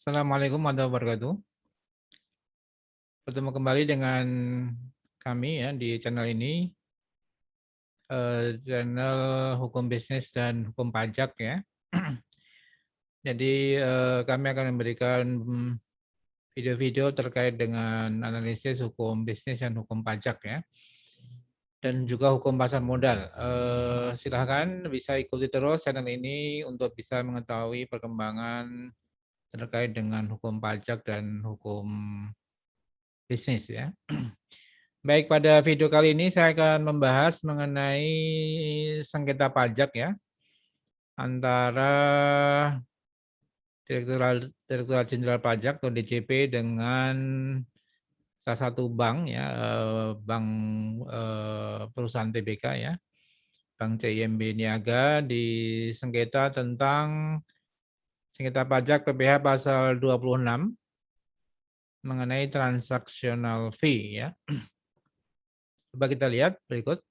Assalamualaikum warahmatullahi wabarakatuh. Bertemu kembali dengan kami ya di channel ini, channel hukum bisnis dan hukum pajak ya. Jadi kami akan memberikan video-video terkait dengan analisis hukum bisnis dan hukum pajak ya, dan juga hukum pasar modal. Silahkan bisa ikuti terus channel ini untuk bisa mengetahui perkembangan terkait dengan hukum pajak dan hukum bisnis ya. Baik, pada video kali ini saya akan membahas mengenai sengketa pajak ya, antara Direktorat Jenderal Pajak atau DJP dengan salah satu bank ya, bank perusahaan TBK ya, Bank CIMB Niaga di tentang sengketa pajak PPh pasal 26 mengenai transactional fee ya. Coba kita lihat berikut.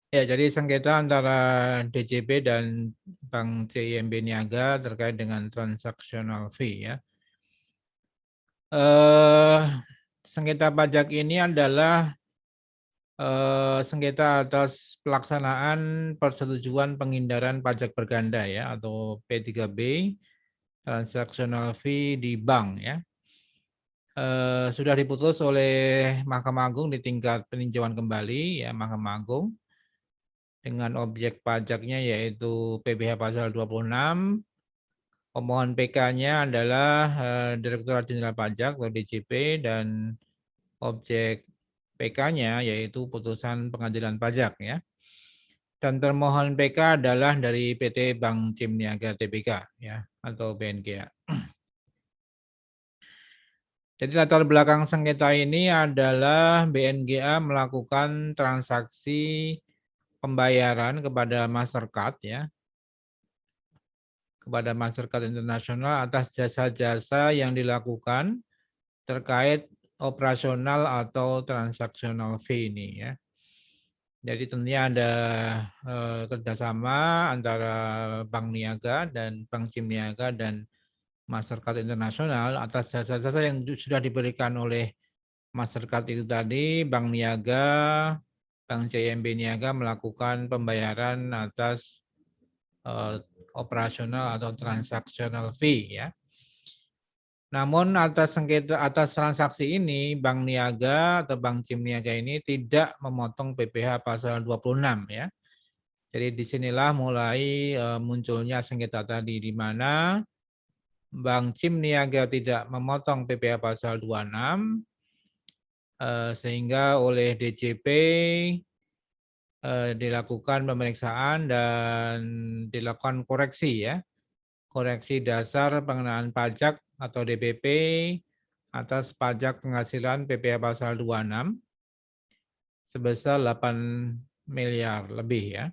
Ya, jadi sengketa antara DJP dan Bank CIMB Niaga terkait dengan transactional fee ya. Sengketa pajak ini adalah sengketa atas pelaksanaan persetujuan penghindaran pajak berganda ya, atau P3B, transactional fee di bank ya. Sudah diputus oleh Mahkamah Agung di tingkat peninjauan kembali ya, Mahkamah Agung, dengan objek pajaknya yaitu PBH pasal 26. Pemohon PK-nya adalah Direktorat Jenderal Pajak atau DJP, dan objek PK-nya yaitu putusan pengadilan pajak ya. Dan termohon PK adalah dari PT Bank Cim Niaga Tbk ya, atau BNGA. Jadi latar belakang sengketa ini adalah BNGA melakukan transaksi pembayaran kepada Mastercard ya, kepada Mastercard Internasional atas jasa-jasa yang dilakukan terkait operasional atau transaksional fee ini ya. Jadi tentunya ada kerjasama antara Bank Niaga dan Bank Cim Niaga dan Mastercard Internasional atas jasa-jasa yang sudah diberikan oleh Mastercard itu tadi. Bank Niaga, Bank CIMB Niaga melakukan pembayaran atas operasional atau transaksional fee ya. Namun atas transaksi ini Bank Niaga atau Bank Cim Niaga ini tidak memotong PPh pasal 26 ya. Jadi disinilah mulai munculnya sengketa tadi, di mana Bank Cim Niaga tidak memotong PPh pasal 26 sehingga oleh DJP dilakukan pemeriksaan dan dilakukan koreksi ya. Koreksi dasar pengenaan pajak atau DPP atas pajak penghasilan PPh pasal 26 sebesar 8 miliar lebih ya.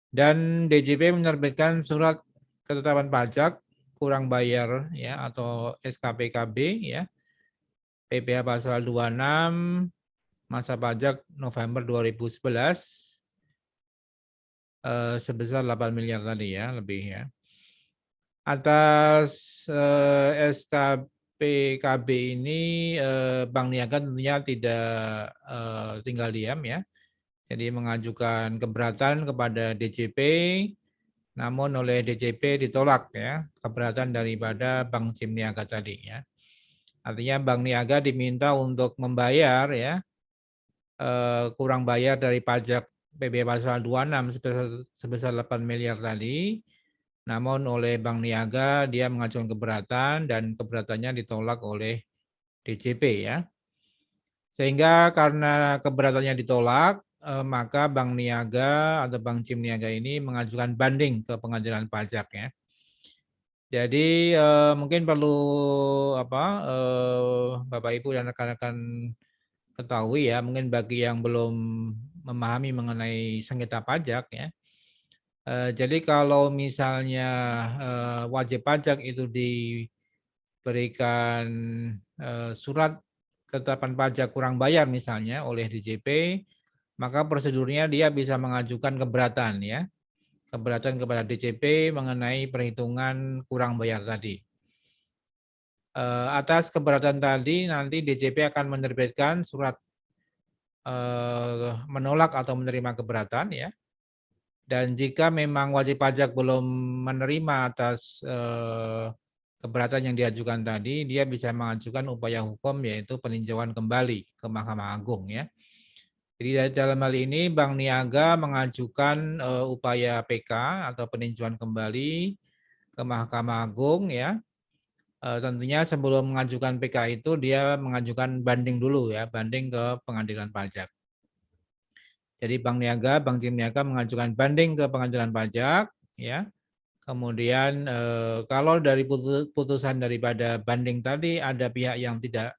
Dan DJP menerbitkan surat ketetapan pajak kurang bayar ya, atau SKPKB ya, PPh pasal 26 masa pajak November 2011 sebesar 8 miliar tadi ya, lebih ya. Atas SKPKB ini Bank Niaga tentunya tidak tinggal diam ya. Jadi mengajukan keberatan kepada DJP, namun oleh DJP ditolak ya, keberatan daripada Bank Cim Niaga tadi ya. Artinya Bank Niaga diminta untuk membayar ya, kurang bayar dari pajak PB pasal 26 sebesar 8 miliar tadi. Namun oleh Bank Niaga dia mengajukan keberatan dan keberatannya ditolak oleh DJP ya. Sehingga karena keberatannya ditolak, maka Bank Niaga atau Bank Cim Niaga ini mengajukan banding ke pengadilan pajak ya. Jadi mungkin perlu Bapak Ibu dan rekan-rekan ketahui ya, mungkin bagi yang belum memahami mengenai sengketa pajak ya. Jadi kalau misalnya wajib pajak itu diberikan surat ketetapan pajak kurang bayar misalnya oleh DJP, maka prosedurnya dia bisa mengajukan keberatan ya. keberatan kepada DJP mengenai perhitungan kurang bayar tadi. Atas keberatan tadi nanti DJP akan menerbitkan surat menolak atau menerima keberatan ya. Dan jika memang wajib pajak belum menerima atas keberatan yang diajukan tadi, dia bisa mengajukan upaya hukum yaitu peninjauan kembali ke Mahkamah Agung ya. Jadi dalam hal ini Bank Niaga mengajukan upaya PK atau peninjauan kembali ke Mahkamah Agung ya. Tentunya sebelum mengajukan PK itu dia mengajukan banding dulu ya, banding ke Pengadilan Pajak. Jadi Bank Niaga, Bank Jim Niaga mengajukan banding ke Pengadilan Pajak, ya. Kemudian kalau dari putusan daripada banding tadi ada pihak yang tidak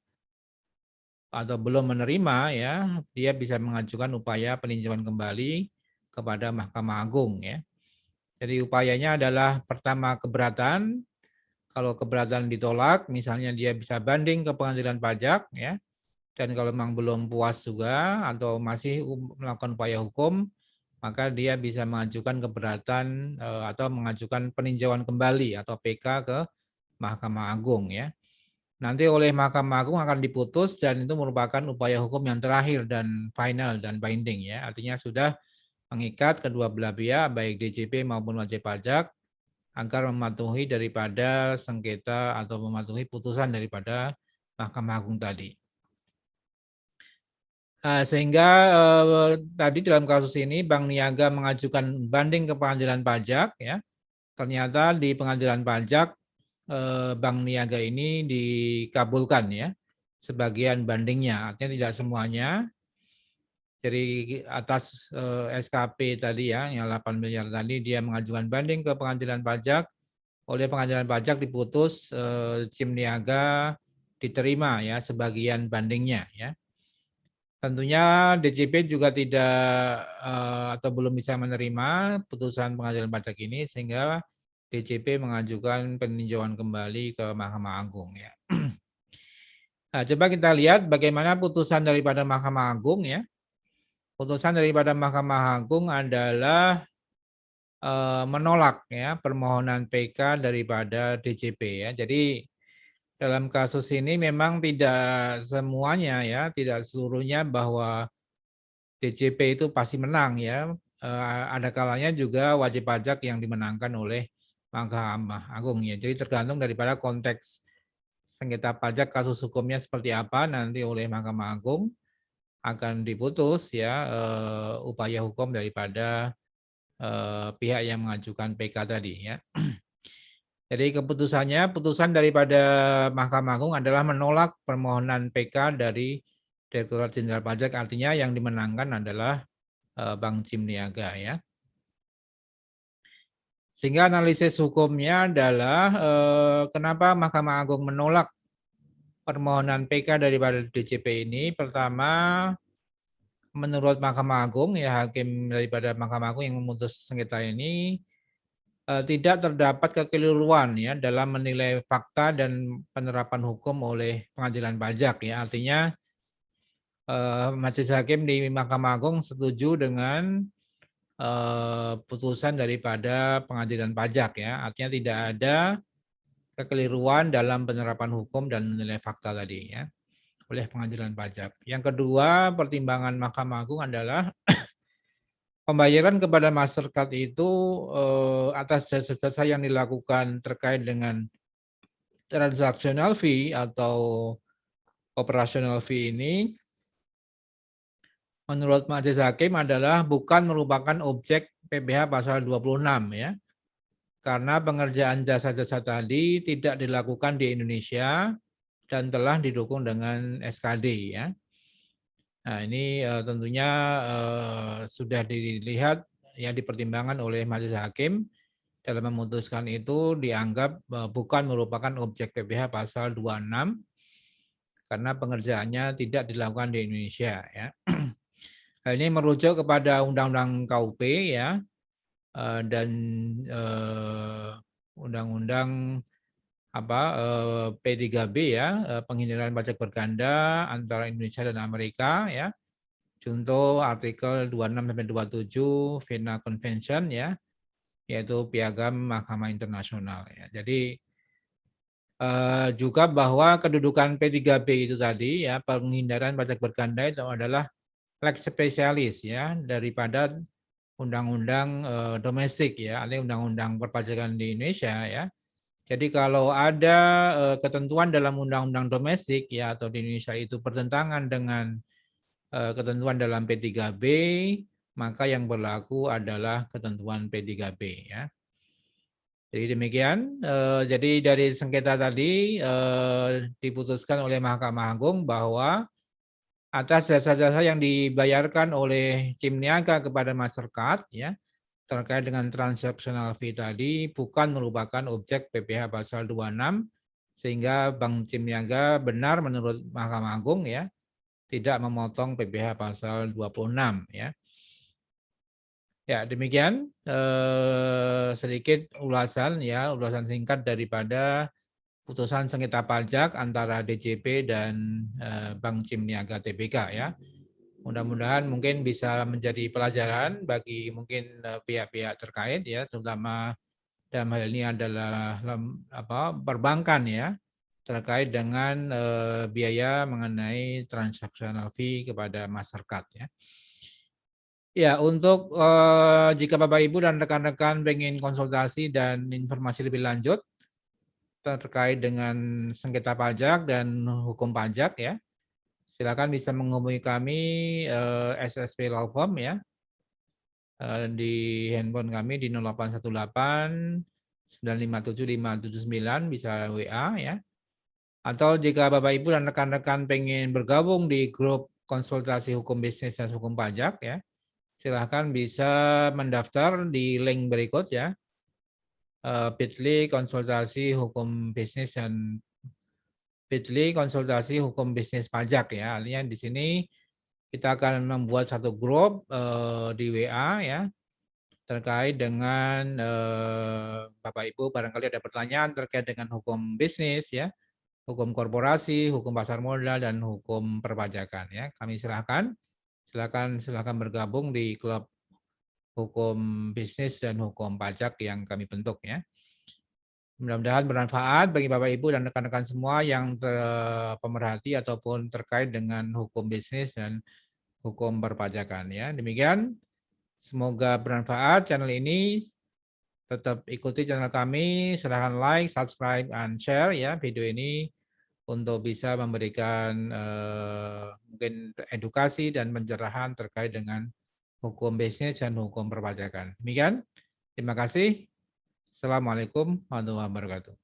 atau belum menerima, ya, dia bisa mengajukan upaya peninjauan kembali kepada Mahkamah Agung, ya. Jadi upayanya adalah pertama keberatan. Kalau keberatan ditolak, misalnya dia bisa banding ke Pengadilan Pajak, ya. Dan kalau memang belum puas juga atau masih melakukan upaya hukum, maka dia bisa mengajukan keberatan atau mengajukan peninjauan kembali atau PK ke Mahkamah Agung ya. Nanti oleh Mahkamah Agung akan diputus dan itu merupakan upaya hukum yang terakhir dan final dan binding ya. Artinya sudah mengikat kedua belah pihak baik DJP maupun wajib pajak agar mematuhi daripada sengketa atau mematuhi putusan daripada Mahkamah Agung tadi. Sehingga tadi dalam kasus ini Bank Niaga mengajukan banding ke Pengadilan Pajak ya. Ternyata di Pengadilan Pajak Bank Niaga ini dikabulkan ya sebagian bandingnya, artinya tidak semuanya. Jadi atas SKP tadi ya yang 8 miliar tadi dia mengajukan banding ke Pengadilan Pajak, oleh Pengadilan Pajak diputus Jim Niaga diterima ya sebagian bandingnya ya. Tentunya DJP juga tidak atau belum bisa menerima putusan Pengadilan Pajak ini sehingga DJP mengajukan peninjauan kembali ke Mahkamah Agung ya. Nah, coba kita lihat bagaimana putusan daripada Mahkamah Agung ya. Putusan daripada Mahkamah Agung adalah menolak ya permohonan PK daripada DJP ya. Jadi dalam kasus ini memang tidak semuanya ya, tidak seluruhnya bahwa DJP itu pasti menang ya. Ada kalanya juga wajib pajak yang dimenangkan oleh Mahkamah Agung ya. Jadi tergantung daripada konteks sengketa pajak kasus hukumnya seperti apa nanti oleh Mahkamah Agung akan diputus ya upaya hukum daripada pihak yang mengajukan PK tadi ya. Jadi putusan daripada Mahkamah Agung adalah menolak permohonan PK dari Direktorat Jenderal Pajak, artinya yang dimenangkan adalah Bank Jim Niaga ya. Sehingga analisis hukumnya adalah kenapa Mahkamah Agung menolak permohonan PK daripada DJP ini. Pertama, menurut Mahkamah Agung ya hakim daripada Mahkamah Agung yang memutus sengketa ini tidak terdapat kekeliruan ya dalam menilai fakta dan penerapan hukum oleh Pengadilan Pajak ya. Artinya majelis hakim di Mahkamah Agung setuju dengan putusan daripada Pengadilan Pajak ya. Artinya tidak ada kekeliruan dalam penerapan hukum dan menilai fakta tadi ya oleh Pengadilan Pajak. Yang kedua, pertimbangan Mahkamah Agung adalah pembayaran kepada masyarakat itu atas jasa-jasa yang dilakukan terkait dengan transactional fee atau operational fee ini menurut majelis hakim adalah bukan merupakan objek PPh pasal 26 ya. Karena pengerjaan jasa-jasa tadi tidak dilakukan di Indonesia dan telah didukung dengan SKD ya. Nah, ini tentunya sudah dilihat ya dipertimbangkan oleh majelis hakim dalam memutuskan itu dianggap bukan merupakan objek PPh pasal 26 karena pengerjaannya tidak dilakukan di Indonesia ya. Hal ini merujuk kepada Undang-Undang KUP ya dan Undang-Undang P3B ya penghindaran pajak berganda antara Indonesia dan Amerika ya. Contoh artikel 26 sampai 27 Vienna Convention ya yaitu Piagam Mahkamah Internasional. Ya. Jadi juga bahwa kedudukan P3B itu tadi ya penghindaran pajak berganda itu adalah lex spesialis ya daripada undang-undang domestik ya, artinya undang-undang perpajakan di Indonesia ya. Jadi kalau ada ketentuan dalam undang-undang domestik ya atau di Indonesia itu bertentangan dengan ketentuan dalam P3B, maka yang berlaku adalah ketentuan P3B ya. Jadi demikian. Jadi dari sengketa tadi diputuskan oleh Mahkamah Agung bahwa atas jasa-jasa yang dibayarkan oleh tim niaga kepada masyarakat ya terkait dengan transaksional fee tadi bukan merupakan objek PPh pasal 26 sehingga Bank Tim Niaga benar menurut Mahkamah Agung ya tidak memotong PPh pasal 26 ya. Ya, demikian sedikit ulasan singkat daripada putusan sengketa pajak antara DJP dan Bank Tim Niaga Tbk ya. Mudah-mudahan mungkin bisa menjadi pelajaran bagi mungkin pihak-pihak terkait ya, terutama dalam hal ini adalah perbankan ya, terkait dengan biaya mengenai transactional fee kepada masyarakat ya. Ya, untuk jika Bapak Ibu dan rekan-rekan ingin konsultasi dan informasi lebih lanjut terkait dengan sengketa pajak dan hukum pajak ya, silakan bisa menghubungi kami SSP Law Firm ya di handphone kami di 0818 957 579 bisa WA ya. Atau jika Bapak Ibu dan rekan-rekan pengen bergabung di grup konsultasi hukum bisnis dan hukum pajak ya, silahkan bisa mendaftar di link berikut ya, bit.ly konsultasi hukum bisnis dan bit.ly konsultasi hukum bisnis pajak ya. Artinya di sini kita akan membuat satu grup di WA ya, terkait dengan Bapak Ibu barangkali ada pertanyaan terkait dengan hukum bisnis ya, hukum korporasi, hukum pasar modal dan hukum perpajakan ya. Kami silakan bergabung di klub hukum bisnis dan hukum pajak yang kami bentuk ya. Mudah-mudahan bermanfaat bagi Bapak Ibu dan rekan-rekan semua yang pemerhati ataupun terkait dengan hukum bisnis dan hukum perpajakan ya. Demikian, semoga bermanfaat channel ini. Tetap ikuti channel kami, silahkan like, subscribe, and share ya video ini untuk bisa memberikan mungkin edukasi dan pencerahan terkait dengan hukum bisnis dan hukum perpajakan. Demikian, terima kasih. Assalamualaikum warahmatullahi wabarakatuh.